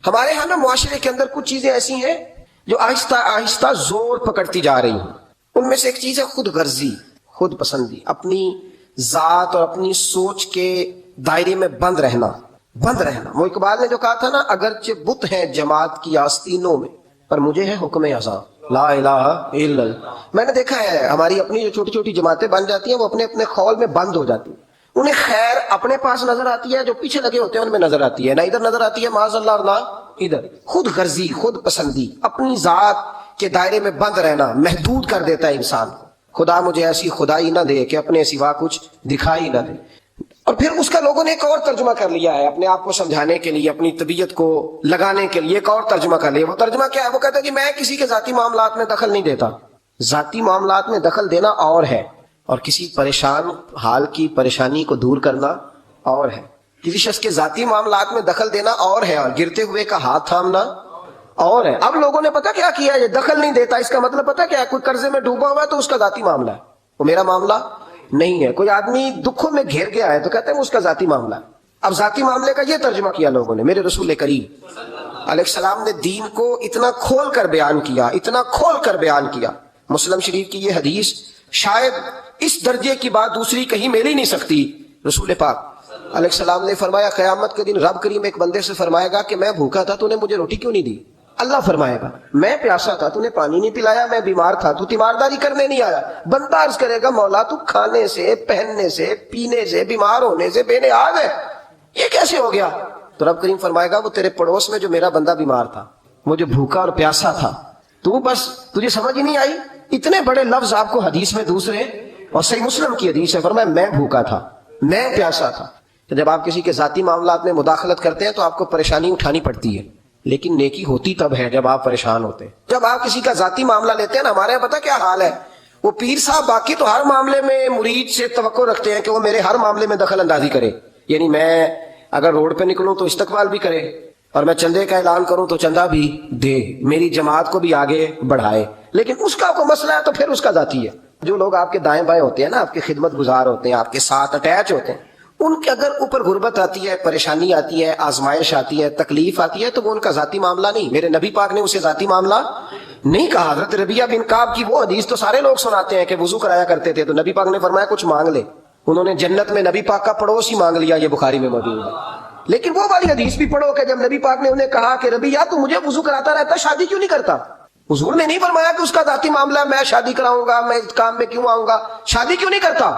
ہمارے ہاں نا معاشرے کے اندر کچھ چیزیں ایسی ہیں جو آہستہ آہستہ زور پکڑتی جا رہی ہیں. ان میں سے ایک چیز ہے خود غرضی، خود پسندی، اپنی ذات اور اپنی سوچ کے دائرے میں بند رہنا. وہ اقبال نے جو کہا تھا نا، اگرچہ بت ہیں جماعت کی آستینوں میں پر مجھے ہے حکم اذان لا الہ الا اللہ. میں نے دیکھا ہے ہماری اپنی جو چھوٹی چھوٹی جماعتیں بن جاتی ہیں وہ اپنے اپنے خول میں بند ہو جاتی ہیں. انہیں خیر اپنے پاس نظر آتی ہے، جو پیچھے لگے ہوتے ہیں ان میں نظر آتی ہے، نہ ادھر نظر آتی ہے معاذ اللہ اور نہ ادھر. خود غرضی، خود پسندی، اپنی ذات کے دائرے میں بند رہنا محدود کر دیتا ہے انسان کو. خدا مجھے ایسی خدائی نہ دے کہ اپنے سوا کچھ دکھائی نہ دے. اور پھر اس کا لوگوں نے ایک اور ترجمہ کر لیا ہے اپنے آپ کو سمجھانے کے لیے، اپنی طبیعت کو لگانے کے لیے ایک اور ترجمہ کر لیا. وہ ترجمہ کیا ہے؟ وہ کہتا ہے کہ میں کسی کے ذاتی معاملات میں دخل نہیں دیتا. ذاتی معاملات میں دخل دینا اور ہے، اور کسی پریشان حال کی پریشانی کو دور کرنا اور ہے. کسی شخص کے ذاتی معاملات میں دخل دینا اور ہے، اور گرتے ہوئے کا ہاتھ تھامنا اور ہے. اب لوگوں نے پتہ کیا کیا ہے؟ یہ دخل نہیں دیتا، اس کا مطلب پتہ کیا ہے؟ کوئی قرضے میں ڈوبا ہوا ہے تو اس کا ذاتی معاملہ ہے، وہ میرا معاملہ نہیں ہے. کوئی آدمی دکھوں میں گھیر گیا ہے تو کہتے ہیں اس کا ذاتی معاملہ ہے. اب ذاتی معاملے کا یہ ترجمہ کیا لوگوں نے. میرے رسول کریم علیہ السلام نے دین کو اتنا کھول کر بیان کیا، اتنا کھول کر بیان کیا. مسلم شریف کی یہ حدیث شاید اس درجے کی بات دوسری کہیں مل ہی نہیں سکتی. رسول پاک علیہ السلام نے فرمایا قیامت کے دن رب کریم ایک بندے سے فرمائے گا کہ میں بھوکا تھا تو نے مجھے روٹی کیوں نہیں دی؟ اللہ فرمائے گا میں پیاسا تھا تو نے پانی نہیں پلایا، میں بیمار تھا تو تیمارداری کرنے نہیں آیا. بندہ عرض کرے گا مولا تو کھانے سے، پہننے سے، پینے سے، بیمار ہونے سے بے نیاز ہے، یہ کیسے ہو گیا؟ تو رب کریم فرمائے گا وہ تیرے پڑوس میں جو میرا بندہ بیمار تھا، وہ جو بھوکا اور پیاسا تھا، تو بس تجھے سمجھ ہی نہیں آئی. اتنے بڑے لفظ آپ کو حدیث میں دوسرے، اور صحیح مسلم کی حدیث ہے، فرمایا میں بھوکا تھا، میں پیاسا تھا. تو جب آپ کسی کے ذاتی معاملات میں مداخلت کرتے ہیں تو آپ کو پریشانی اٹھانی پڑتی ہے، لیکن نیکی ہوتی تب ہے جب آپ پریشان ہوتے ہیں. جب آپ کسی کا ذاتی معاملہ لیتے ہیں نا، ہمارے یہاں پتہ کیا حال ہے؟ وہ پیر صاحب باقی تو ہر معاملے میں مرید سے توقع رکھتے ہیں کہ وہ میرے ہر معاملے میں دخل اندازی کرے. یعنی میں اگر روڈ پہ نکلوں تو استقبال بھی کرے، اور میں چندے کا اعلان کروں تو چندہ بھی دے، میری جماعت کو بھی آگے بڑھائے. لیکن اس کا کوئی مسئلہ ہے تو پھر اس کا ذاتی ہے. جو لوگ آپ کے دائیں بائیں ہوتے ہیں نا، آپ کے خدمت گزار ہوتے ہیں، آپ کے ساتھ اٹیچ ہوتے ہیں، ان کے اگر اوپر غربت آتی ہے، پریشانی آتی ہے، آزمائش آتی ہے، تکلیف آتی ہے، تو وہ ان کا ذاتی معاملہ نہیں. میرے نبی پاک نے اسے ذاتی معاملہ نہیں کہا. حضرت ربیعہ بن کعب کی وہ حدیث تو سارے لوگ سناتے ہیں کہ وضو کرایا کرتے تھے تو نبی پاک نے فرمایا کچھ مانگ لے. انہوں نے جنت میں نبی پاک کا پڑوس ہی مانگ لیا، یہ بخاری میں موجود ہے. لیکن وہ والی حدیث بھی پڑھو کہ جب نبی پاک نے انہیں کہا کہ ربیعہ تو مجھے وضو کراتا رہتا، شادی کیوں نہیں کرتا؟ حضور نے نہیں فرمایا کہ اس کا ذاتی معاملہ ہے، میں شادی کراؤں گا، میں اس کام میں کیوں آؤں گا، شادی کیوں نہیں کرتا؟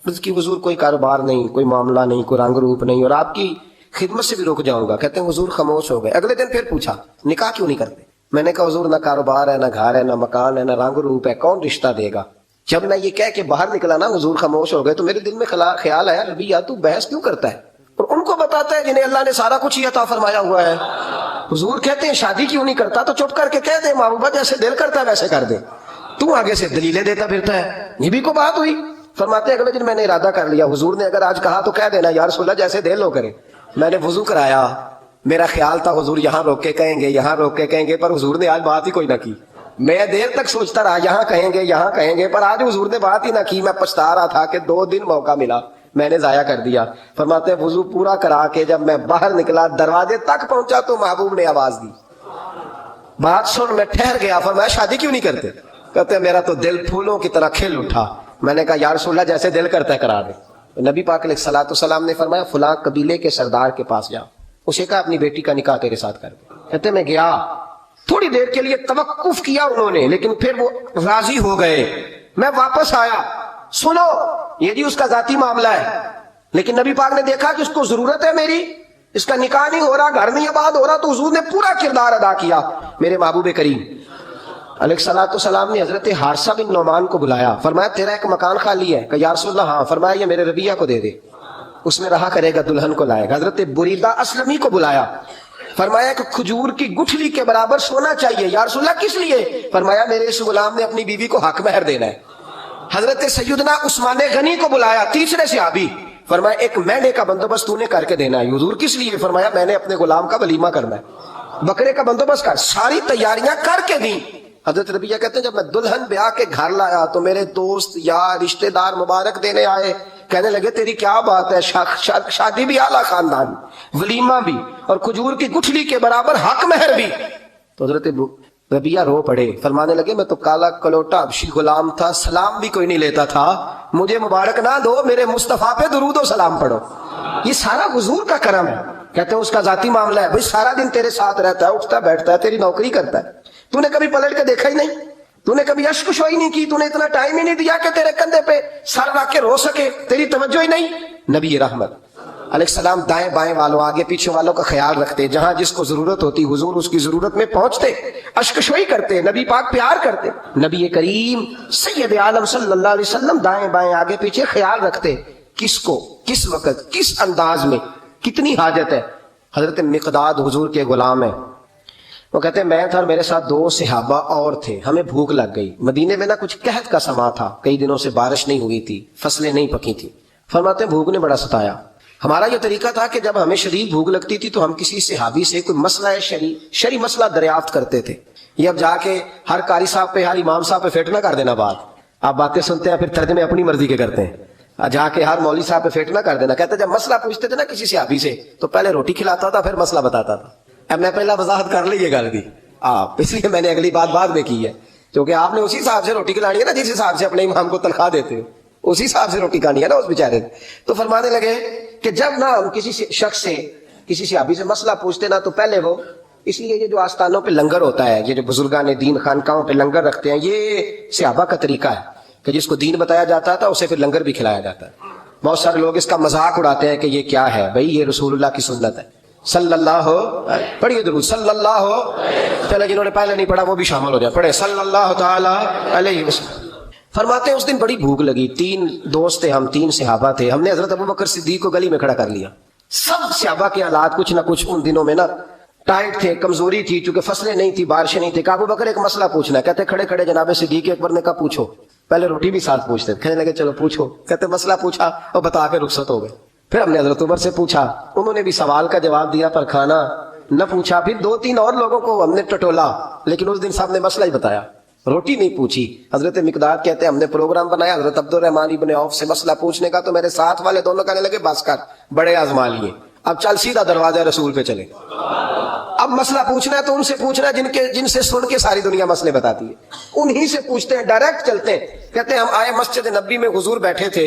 اس کی حضور کوئی کاروبار نہیں، کوئی معاملہ نہیں، کوئی رنگ روپ نہیں، اور آپ کی خدمت سے بھی رک جاؤں گا. کہتے ہیں حضور خاموش ہو گئے. اگلے دن پھر پوچھا نکاح کیوں نہیں کرتے؟ میں نے کہا حضور نہ کاروبار ہے، نہ گھر ہے، نہ مکان ہے، نہ رنگ روپ ہے، کون رشتہ دے گا؟ جب میں یہ کہہ کے باہر نکلا نا حضور خاموش ہو گئے، تو میرے دل میں خیال آیا ربیعہ تو بحث کیوں کرتا ہے؟ اور ان کو بتاتا ہے جنہیں اللہ نے سارا کچھ ہی عطا فرمایا ہوا ہے. حضور کہتے ہیں شادی کیوں نہیں کرتا؟ تو چپ کر کے کہہ دے محبوبہ جیسے دل کرتا ہے ویسے کر دے، تو آگے سے دلیلیں دیتا پھرتا ہے. یہ بھی کو بات ہوئی. فرماتے ہیں اگلے دن میں نے ارادہ کر لیا، حضور نے اگر آج کہا تو کہہ دینا یا رسول اللہ جیسے دل ہو کرے. میں نے وضو کرایا، میرا خیال تھا حضور یہاں روک کے کہیں گے، یہاں روک کے کہیں گے، پر حضور نے آج بات ہی کوئی نہ کی. میں دیر تک سوچتا رہا یہاں کہیں گے، یہاں کہیں گے، پر آج حضور نے بات ہی نہ کی. میں پچھتا رہا تھا کہ 2 دن موقع ملا میں نے ضائع کر دیا. فرماتے ہیں وضو پورا کرا کے جب میں باہر نکلا، دروازے تک پہنچا تو محبوب نے آواز دی. بات سن میں ٹھہر گیا. فرمایا شادی کیوں نہیں کرتے؟ کہتے ہیں میرا تو دل پھولوں کی طرح کھل اٹھا. میں نے کہا یا رسول اللہ جیسے دل کرتا ہے کرا دے. نبی پاک علیہ الصلوۃ والسلام نے فرمایا فلاں قبیلے کے سردار کے پاس جا، اسے کہا اپنی بیٹی کا نکاح تیرے ساتھ کر دے. کہتے میں گیا، تھوڑی دیر کے لیے توقف کیا انہوں نے، لیکن پھر وہ راضی ہو گئے. میں واپس آیا، سنو یہ جی اس کا ذاتی معاملہ ہے، لیکن نبی پاک نے دیکھا کہ اس کو ضرورت ہے میری، اس کا نکاح نہیں ہو رہا، گھر نہیں آباد ہو رہا، تو حضور نے پورا کردار ادا کیا. میرے محبوب کریم علیہ الصلوۃ والسلام نے حضرت حارثہ بن نعمان کو بلایا. فرمایا تیرا ایک مکان خالی ہے؟ کہ یا رسول اللہ ہاں. فرمایا یہ میرے ربیعہ کو دے دے، اس میں رہا کرے گا، دلہن کو لائے گا. حضرت بریدہ اسلمی کو بلایا. فرمایا کہ کھجور کی گٹھلی کے برابر سونا چاہیے. یا رسول اللہ کس لیے؟ فرمایا میرے اس غلام نے اپنی بیوی کو حق مہر دینا ہے. حضرت سیدنا عثمان غنی کو بلایا، تیسرے صحابی. فرمایا ایک مہینے کا بندوبست تو نے کر کے دینا ہے. حضور کس لیے؟ فرمایا میں نے اپنے غلام کا ولیمہ کرنا ہے، بکرے کا بندوبست کر. ساری تیاریاں کر کے دی. حضرت ربیعہ کہتے ہیں جب میں دلہن بیاہ کے گھر لایا تو میرے دوست یار رشتہ دار مبارک دینے آئے کہنے لگے تیری کیا بات ہے، شادی بھی اعلیٰ خاندان، ولیمہ بھی، اور کھجور کی گٹھلی کے برابر حق مہر بھی۔ تو حضرت ربیہ رو پڑے، فرمانے لگے میں تو کالا کلوٹا حبشی غلام تھا، سلام بھی کوئی نہیں لیتا تھا، مجھے مبارک نہ دو، میرے مصطفیٰ پہ درود و سلام پڑھو۔ یہ سارا حضور کا کرم ہے۔ کہتے ہیں اس کا ذاتی معاملہ ہے، بھئی سارا دن تیرے ساتھ رہتا ہے، اٹھتا بیٹھتا ہے، تیری نوکری کرتا ہے، تو نے کبھی پلٹ کے دیکھا ہی نہیں، تو نے کبھی اشک شوئی نہیں کی، تو نے اتنا ٹائم ہی نہیں دیا کہ تیرے کندھے پہ سر رکھ کے رو سکے، تیری توجہ ہی نہیں۔ نبی رحمت علیہ السلام دائیں بائیں والوں آگے پیچھے والوں کا خیال رکھتے، جہاں جس کو ضرورت ہوتی حضور اس کی ضرورت میں پہنچتے، اشک شوئی کرتے، نبی پاک پیار کرتے۔ نبی کریم سید عالم صلی اللہ علیہ وسلم دائیں بائیں آگے پیچھے خیال رکھتے، کس کو کس وقت کس انداز میں کتنی حاجت ہے۔ حضرت مقداد حضور کے غلام ہیں، وہ کہتے ہیں میں تھا اور میرے ساتھ 2 صحابہ اور تھے، ہمیں بھوک لگ گئی، مدینے میں نا کچھ قحط کا سما تھا، کئی دنوں سے بارش نہیں ہوئی تھی، فصلیں نہیں پکی تھی۔ فرماتے ہیں بھوک نے بڑا ستایا، ہمارا یہ طریقہ تھا کہ جب ہمیں شدید بھوک لگتی تھی تو ہم کسی صحابی سے کوئی مسئلہ شرعی مسئلہ دریافت کرتے تھے۔ یہ اب جا کے ہر قاری صاحب پہ ہر امام صاحب پہ فیٹ نہ کر دینا بات، آپ باتیں سنتے ہیں پھر ترجمے اپنی مرضی کے کرتے ہیں، جا کے ہر مولوی صاحب پہ فیٹ نہ کر دینا۔ کہتے جب مسئلہ پوچھتے تھے نا کسی صحابی سے تو پہلے روٹی کھلاتا تھا پھر مسئلہ بتاتا تھا۔ اب میں پہلا وضاحت کر لی یہ گل دی آپ، اس لیے میں نے اگلی بات بعد میں کی ہے، کیونکہ آپ نے اسی حساب سے روٹی کھلانی ہے نا، جس حساب سے اپنے امام کو تنخواہ دیتے ہو اسی حساب سے روٹی کھانی ہے نا اس بیچارے۔ تو فرمانے لگے کہ جب نہ ہم کسی شخص سے کسی صحابی سے مسئلہ پوچھتے نا تو پہلے وہ، اس لیے یہ جو آستانوں پہ لنگر ہوتا ہے، یہ جو بزرگان دین خانقاہوں پہ لنگر رکھتے ہیں، یہ صحابہ کا طریقہ ہے کہ جس کو دین بتایا جاتا تھا اسے پھر لنگر بھی کھلایا جاتا ہے۔ بہت سارے لوگ اس کا مذاق اڑاتے ہیں کہ یہ کیا ہے، بھئی یہ رسول اللہ کی سنت ہے، صلی اللہ پڑھیے درود صلی اللہ، چلے جنہوں نے پہلے نہیں پڑھا وہ بھی شامل ہو جائے، پڑھے صلی اللہ تعالی علیہ وسلم۔ فرماتے ہیں اس دن بڑی بھوک لگی، 3 دوست تھے ہم، 3 صحابہ تھے، ہم نے حضرت ابوبکر صدیق کو گلی میں کھڑا کر لیا۔ سب صحابہ کے حالات کچھ نہ کچھ ان دنوں میں نا ٹائٹ تھے، کمزوری تھی، چونکہ فصلیں نہیں تھی، بارشیں نہیں تھی۔ ابوبکر ایک مسئلہ پوچھنا ہے، کہتے کھڑے کھڑے جناب صدیق اکبر نے کہا پوچھو، پہلے روٹی بھی ساتھ پوچھتے، کہنے لگے چلو پوچھو، کہتے مسئلہ پوچھا اور بتا کے رخصت ہو گئے۔ پھر ہم نے حضرت عمر سے پوچھا، انہوں نے بھی سوال کا جواب دیا پر کھانا نہ پوچھا۔ پھر 2-3 اور لوگوں کو ہم نے ٹٹولا، لیکن اس دن سب نے مسئلہ ہی بتایا، روٹی نہیں پوچھی۔ حضرت مقداد کہتے ہیں ہم نے پروگرام بنایا حضرت عبد الرحمن ابن عوف سے مسئلہ پوچھنے کا، تو میرے ساتھ والے دونوں کہنے لگے بس کر، بڑے آزما لیے، اب چل سیدھا دروازہ رسول پہ چلے۔ اب مسئلہ پوچھنا ہے تو ان سے پوچھنا ہے جن سے سن کے ساری دنیا مسئلے بتاتی ہے، انہی سے پوچھتے ہیں، ڈائریکٹ چلتے ہیں۔ کہتے ہیں ہم آئے مسجد نبی میں، حضور بیٹھے تھے،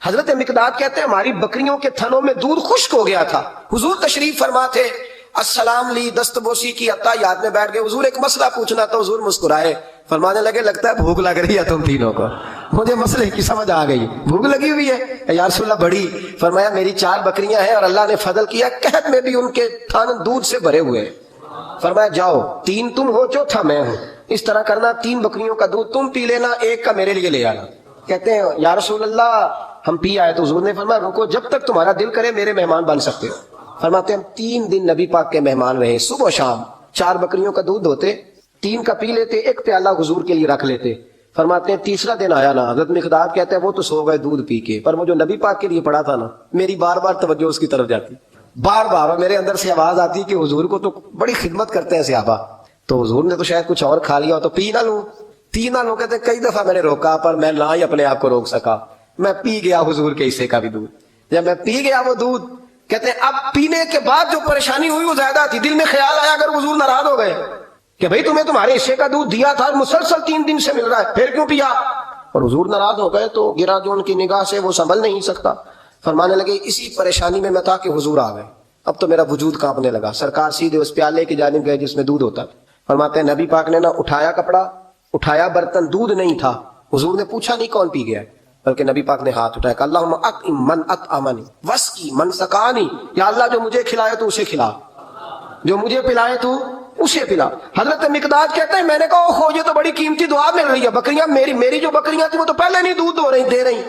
حضرت مقداد کہتے ہیں ہماری بکریوں کے تھنوں میں دودھ خشک ہو گیا تھا، حضور تشریف فرما تھے، السلام لی، دست بوسی کی، اتحیات میں بیٹھ گئے، حضور ایک مسئلہ پوچھنا تو حضور مسکرائے، فرمانے لگے لگتا ہے بھوک لگ رہی ہے تم تینوں کو، مجھے مسئلے کی سمجھ آ گئی، بھوک لگی ہوئی ہے یا رسول اللہ بڑی؟ فرمایا میری 4 بکریاں ہیں اور اللہ نے فضل کیا، قحط میں بھی ان کے تھن دودھ سے بھرے ہوئے ہیں۔ فرمایا جاؤ، 3 تم ہو، چوتھا میں ہوں، اس طرح کرنا، 3 بکریوں کا دودھ تم پی لینا، 1 کا میرے لیے لے آنا۔ کہتے ہیں یا رسول اللہ ہم پی آئے، تو حضور نے فرمایا رکو، جب تک تمہارا دل کرے میرے مہمان بن سکتے ہو۔ فرماتے ہیں ہم 3 دن نبی پاک کے مہمان رہے، صبح و شام 4 بکریوں کا دودھ ہوتے، 3 کا پی لیتے، 1 پیالہ حضور کے لیے رکھ لیتے۔ فرماتے ہیں تیسرا دن آیا نا، حضرت مقداد کہتے ہیں وہ تو سو گئے دودھ پی کے، پر وہ جو نبی پاک کے لیے پڑا تھا نا، میری بار بار توجہ اس کی طرف جاتی، بار بار، اور میرے اندر سے آواز آتی کہ حضور کو تو بڑی خدمت کرتے ہیں صحابہ، تو حضور نے تو شاید کچھ اور کھا لیا ہو تو پی نہ لوں، پی نہ لوں۔ کہتے ہیں کئی دفعہ میں نے روکا پر میں نہ ہی اپنے آپ کو روک سکا، میں پی گیا حضور کے حصے کا بھی دودھ۔ جب میں پی گیا وہ دودھ، کہتے ہیں اب پینے کے بعد جو پریشانی ہوئی وہ زیادہ تھی، دل میں خیال آیا اگر حضور ناراض ہو گئے کہ بھئی تمہیں تمہارے حصے کا دودھ دیا تھا، مسلسل 3 دن سے مل رہا ہے، پھر کیوں پیا؟ اور حضور ناراض ہو گئے تو گرا جو ان کی نگاہ سے وہ سنبھل نہیں سکتا۔ فرمانے لگے اسی پریشانی میں میں تھا کہ حضور آ گئے، اب تو میرا وجود کانپنے لگا۔ سرکار سیدھے اس پیالے کی جانب گئے جس میں دودھ ہوتا تھا۔ فرماتے ہیں نبی پاک نے نہ اٹھایا کپڑا، اٹھایا برتن، دودھ نہیں تھا۔ حضور نے پوچھا نہیں کون پی گیا، بلکہ نبی پاک نے ہاتھ اٹھایا کہ اللہم اطعم من اطعمنی واسقی من سقانی، یا اللہ جو مجھے کھلائے تو اسے کھلا، جو مجھے پلائے تو اسے پلا۔ حضرت مقداد کہتے ہیں میں نے کہا اوہ یہ تو بڑی قیمتی دعا مل رہی ہے، بکریاں میری جو بکریاں تھیں وہ تو پہلے نہیں دودھ دے رہی،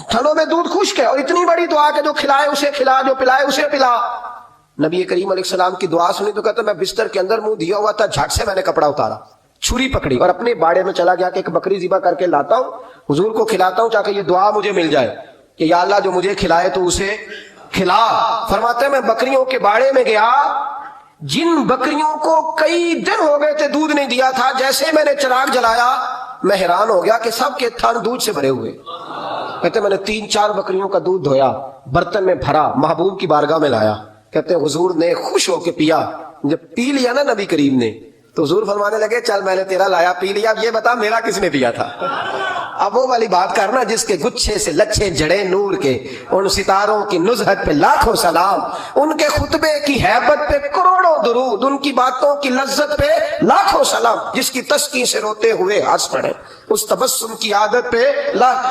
تھنوں میں دودھ خشک ہے، اور اتنی بڑی دعا کہ جو کھلائے اسے کھلا، جو پلائے اسے پلا۔ نبی کریم علیہ السلام کی دعا سنی تو کہتا میں بستر کے اندر منہ دیا ہوا تھا، جھٹ سے میں نے کپڑا اتارا، چھری پکڑی اور اپنے باڑے میں چلا گیا کہ ایک بکری ذبح کر کے لاتا ہوں، حضور کو کھلاتا ہوں تاکہ یہ دعا مجھے مل جائے کہ یا اللہ جو مجھے کھلائے تو اسے کھلا۔ فرماتے ہیں میں بکریوں کے باڑے میں گیا، جن بکریوں کو کئی دن ہو گئے تھے دودھ نہیں دیا تھا، جیسے میں نے چراغ جلایا میں حیران ہو گیا کہ سب کے تھن دودھ سے بھرے ہوئے۔ کہتے میں نے 3-4 بکریوں کا دودھ دھویا، برتن میں بھرا، محبوب کی بارگاہ میں لایا، کہتے حضور نے خوش ہو کے پیا۔ جب پی لیا نا نبی کریم نے تو حضور فرمانے لگے چل میں نے تیرا لایا پی لیا، اب یہ بتا میرا کس نے پیا تھا؟ اب وہ والی بات کرنا جس کے گچھے سے لچھے جڑے نور کے، ان ستاروں کی نزہت پہ لاکھوں سلام، ان کے خطبے کی ہیبت پہ کروڑوں درود، ان کی باتوں کی لذت پہ لاکھوں سلام، جس کی تسکین سے روتے ہوئے ہنس پڑے، اس تبسم کی عادت پہ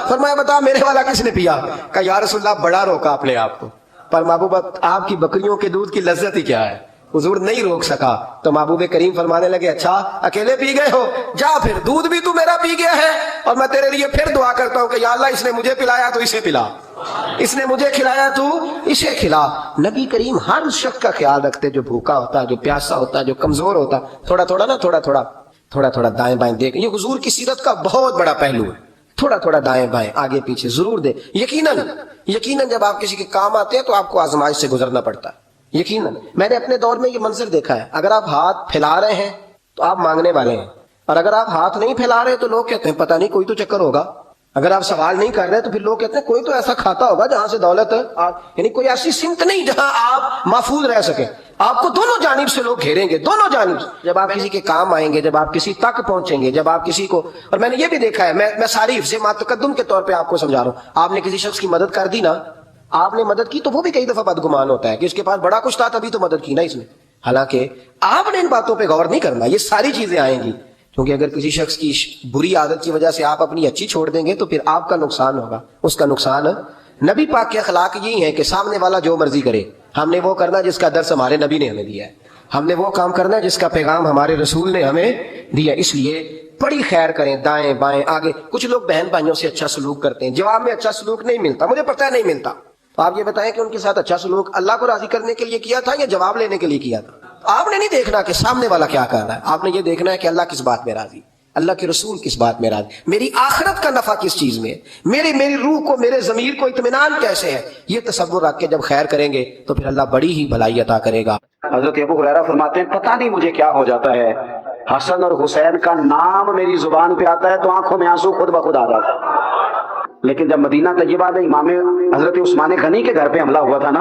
فرمایا بتا میرے والا کس نے پیا؟ کہا یا رسول اللہ بڑا روکا اپنے آپ کو، پر محبوب آپ کی بکریوں کے دودھ کی لذت ہی کیا ہے؟ حضور نہیں روک سکا تو محبوب کریم فرمانے لگے اچھا اکیلے پی گئے ہو، جا پھر دودھ بھی تو میرا پی گیا ہے، اور میں تیرے لیے پھر دعا کرتا ہوں کہ یا اللہ اس نے مجھے پلایا تو اسے پلا، اس نے مجھے کھلایا تو اسے کھلا۔ نبی کریم ہر اس شخص کا خیال رکھتے جو بھوکا ہوتا، جو پیاسا ہوتا، جو کمزور ہوتا، تھوڑا تھوڑا دائیں بائیں دیکھ، یہ حضور کی سیرت کا بہت بڑا پہلو ہے، تھوڑا دائیں بائیں آگے پیچھے ضرور دے۔ یقیناً جب آپ کسی کے کام آتے ہیں تو آپ کو آزمائش سے گزرنا پڑتا ہے، یقیناً۔ میں نے اپنے دور میں یہ منظر دیکھا ہے، اگر آپ ہاتھ پھیلا رہے ہیں تو آپ مانگنے والے ہیں، اور اگر آپ ہاتھ نہیں پھیلا رہے تو لوگ کہتے ہیں پتہ نہیں کوئی تو چکر ہوگا، اگر آپ سوال نہیں کر رہے تو پھر لوگ کہتے ہیں کوئی تو ایسا کھاتا ہوگا جہاں سے دولت، یعنی کوئی ایسی سمت نہیں جہاں آپ محفوظ رہ سکیں۔ آپ کو دونوں جانب سے لوگ گھیریں گے، دونوں جانب سے۔ جب آپ کسی کے کام آئیں گے، جب آپ کسی تک پہنچیں گے، جب آپ کسی کو، اور میں نے یہ بھی دیکھا ہے، میں ساری حفظ ماتقدم کے طور پہ آپ کو سمجھا رہا ہوں، آپ نے کسی شخص کی مدد کر دی نا، آپ نے مدد کی تو وہ بھی کئی دفعہ بدگمان ہوتا ہے کہ اس کے پاس بڑا کچھ تھا تبھی تو مدد کی نا اس نے، حالانکہ آپ نے ان باتوں پہ غور نہیں کرنا، یہ ساری چیزیں آئیں گی، کیونکہ اگر کسی شخص کی بری عادت کی وجہ سے آپ اپنی اچھی چھوڑ دیں گے تو پھر آپ کا نقصان ہوگا، اس کا نقصان۔ نبی پاک کے اخلاق یہی ہیں کہ سامنے والا جو مرضی کرے، ہم نے وہ کرنا جس کا درس ہمارے نبی نے ہمیں دیا ہے، ہم نے وہ کام کرنا جس کا پیغام ہمارے رسول نے ہمیں دیا، اس لیے بڑی خیر کریں، دائیں بائیں آگے۔ کچھ لوگ بہن بھائیوں سے اچھا سلوک کرتے ہیں، جواب میں اچھا سلوک نہیں ملتا، مجھے پتہ ہے نہیں ملتا، تو آپ یہ بتائیں کہ ان کے ساتھ اچھا سلوک اللہ کو راضی کرنے کے لیے کیا تھا یا جواب لینے کے لیے کیا تھا؟ آپ نے نہیں دیکھنا کہ سامنے والا کیا کر رہا ہے، آپ نے یہ دیکھنا ہے کہ اللہ کس بات میں راضی، اللہ کے رسول کس بات میں راضی، میری آخرت کا نفع کس چیز میں ہے، میری روح کو، میرے ضمیر کو اطمینان کیسے ہے، یہ تصور رکھ کے جب خیر کریں گے تو پھر اللہ بڑی ہی بھلائی عطا کرے گا۔ حضرت ابو ہریرہ فرماتے ہیں پتہ نہیں مجھے کیا ہو جاتا ہے، حسن اور حسین کا نام میری زبان پہ آتا ہے تو آنکھوں میں آنسو خود بخود آ جاتا ہے۔ لیکن جب مدینہ طیبہ میں امام حضرت عثمان غنی کے گھر پہ حملہ ہوا تھا نا،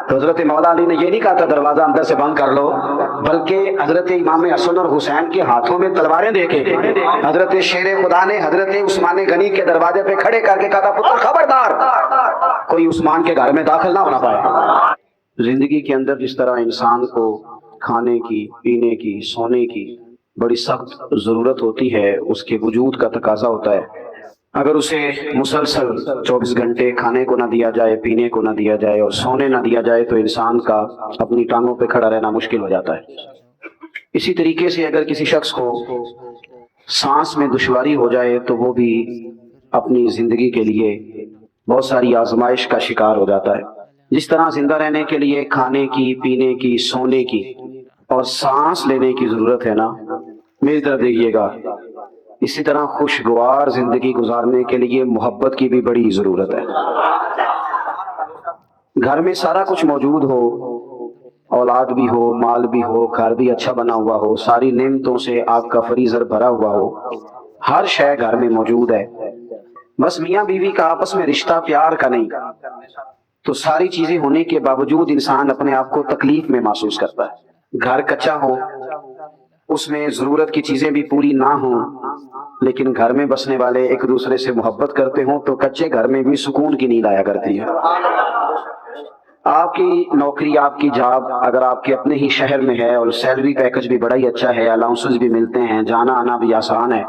تو حضرت مولا علی نے یہ نہیں کہا تھا دروازہ اندر سے بند کر لو، بلکہ حضرت امام حسن اور حسین کے ہاتھوں میں تلواریں دے کے حضرت شیر خدا نے حضرت عثمان غنی کے دروازے پہ کھڑے کر کے کہا تھا پتر خبردار کوئی عثمان کے گھر میں داخل نہ ہونا پائے۔ زندگی کے اندر جس طرح انسان کو کھانے کی، پینے کی، سونے کی بڑی سخت ضرورت ہوتی ہے، اس کے وجود کا تقاضا ہوتا ہے، اگر اسے مسلسل 24 گھنٹے کھانے کو نہ دیا جائے، پینے کو نہ دیا جائے اور سونے نہ دیا جائے تو انسان کا اپنی ٹانگوں پہ کھڑا رہنا مشکل ہو جاتا ہے۔ اسی طریقے سے اگر کسی شخص کو سانس میں دشواری ہو جائے تو وہ بھی اپنی زندگی کے لیے بہت ساری آزمائش کا شکار ہو جاتا ہے۔ جس طرح زندہ رہنے کے لیے کھانے کی، پینے کی، سونے کی اور سانس لینے کی ضرورت ہے نا، میری طرف دیکھیے گا، اسی طرح خوشگوار زندگی گزارنے کے لیے محبت کی بھی بڑی ضرورت ہے۔ گھر میں سارا کچھ موجود ہو، اولاد بھی ہو، مال بھی ہو، گھر بھی اچھا بنا ہوا ہو، ساری نعمتوں سے آپ کا فریزر بھرا ہوا ہو، ہر شے گھر میں موجود ہے، بس میاں بیوی کا آپس میں رشتہ پیار کا نہیں، تو ساری چیزیں ہونے کے باوجود انسان اپنے آپ کو تکلیف میں محسوس کرتا ہے۔ گھر کچا ہو، اس میں ضرورت کی چیزیں بھی پوری نہ ہوں، لیکن گھر میں بسنے والے ایک دوسرے سے محبت کرتے ہوں تو کچے گھر میں بھی سکون کی نیند آیا کرتی ہے۔ آپ کی نوکری، آپ کی جاب اگر آپ کے اپنے ہی شہر میں ہے اور سیلری پیکج بھی بڑا ہی اچھا ہے، الاؤنسز بھی ملتے ہیں، جانا آنا بھی آسان ہے،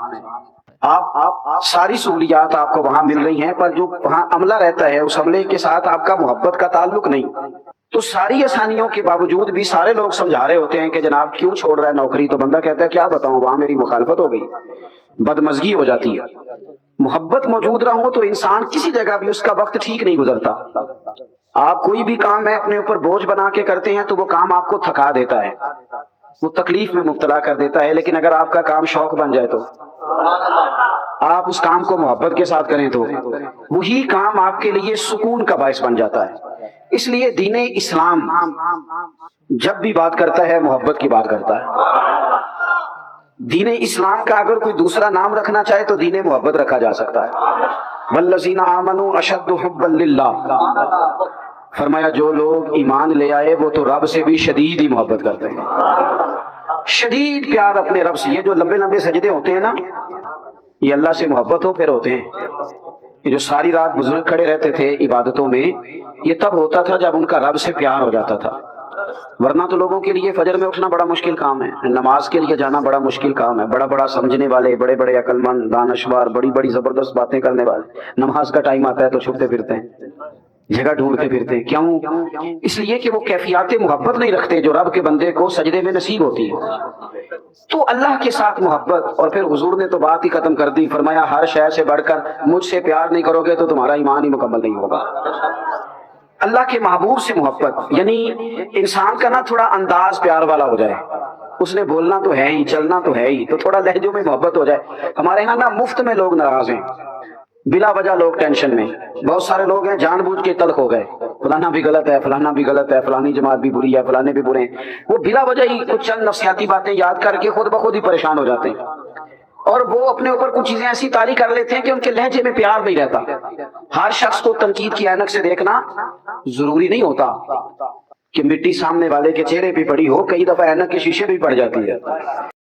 آپ ساری سہولیات آپ کو وہاں مل رہی ہیں، پر جو وہاں عملہ رہتا ہے اس عملے کے ساتھ آپ کا محبت کا تعلق نہیں، تو ساری آسانیوں کے باوجود بھی سارے لوگ سمجھا رہے ہوتے ہیں کہ جناب کیوں چھوڑ رہا ہے نوکری، تو بندہ کہتا ہے کیا بتاؤں وہاں میری مخالفت ہو گئی، بدمزگی ہو جاتی ہے۔ محبت موجود نہ ہو تو انسان کسی جگہ بھی اس کا وقت ٹھیک نہیں گزرتا۔ آپ کوئی بھی کام ہے اپنے اوپر بوجھ بنا کے کرتے ہیں تو وہ کام آپ کو تھکا دیتا ہے، وہ تکلیف میں مبتلا کر دیتا ہے، لیکن اگر آپ کا کام شوق بن جائے تو، آپ اس کام کو محبت کے ساتھ کریں تو وہی کام آپ کے لیے سکون کا باعث بن جاتا ہے۔ اس لیے دین اسلام جب بھی بات کرتا ہے محبت کی بات کرتا ہے۔ دین اسلام کا اگر کوئی دوسرا نام رکھنا چاہے تو دین محبت رکھا جا سکتا ہے، والذین آمنوا اشد حبا للہ، فرمایا جو لوگ ایمان لے آئے وہ تو رب سے بھی شدید ہی محبت کرتے ہیں، شدید پیار اپنے رب سے۔ یہ جو لمبے لمبے سجدے ہوتے ہیں نا، یہ اللہ سے محبت ہو پھر ہوتے ہیں۔ یہ جو ساری رات بزرگ کھڑے رہتے تھے عبادتوں میں، یہ تب ہوتا تھا جب ان کا رب سے پیار ہو جاتا تھا، ورنہ تو لوگوں کے لیے فجر میں اٹھنا بڑا مشکل کام ہے، نماز کے لیے جانا بڑا مشکل کام ہے۔ بڑا بڑا سمجھنے والے، بڑے بڑے عقل مند، دانشور، بڑی بڑی زبردست باتیں کرنے والے، نماز کا ٹائم آتا ہے تو چھپتے پھرتے ہیں، جگہ ڈھونڈتے پھرتے ہیں۔ کیوں؟ اس لیے کہ وہ کیفیات محبت نہیں رکھتے جو رب کے بندے کو سجدے میں نصیب ہوتی ہے۔ تو اللہ کے ساتھ محبت، اور پھر حضور نے تو بات ہی ختم کر دی، فرمایا ہر شے سے بڑھ کر مجھ سے پیار نہیں کرو گے تو تمہارا ایمان ہی مکمل نہیں ہوگا۔ اللہ کے محبوب سے محبت یعنی انسان کا نا تھوڑا انداز پیار والا ہو جائے، اس نے بولنا تو ہے ہی، چلنا تو ہے ہی، تو تھوڑا لہجوں میں محبت ہو جائے۔ ہمارے یہاں نا مفت میں لوگ ناراض ہیں، بلا وجہ لوگ ٹینشن میں، بہت سارے لوگ ہیں جان بوجھ کے تلخ ہو گئے، فلانا بھی غلط ہے، فلانا بھی غلط ہے، فلانی جماعت بھی بری ہے، فلانے بھی برے ہیں۔ وہ بلا وجہ ہی کچھ چند نفسیاتی باتیں یاد کر کے خود بخود ہی پریشان ہو جاتے ہیں، اور وہ اپنے اوپر کچھ چیزیں ایسی طاری کر لیتے ہیں کہ ان کے لہجے میں پیار نہیں رہتا۔ ہر شخص کو تنقید کی عینک سے دیکھنا ضروری نہیں ہوتا کہ مٹی سامنے والے کے چہرے پہ پڑی ہو، کئی دفعہ عینک کے شیشے بھی پڑ جاتی ہے۔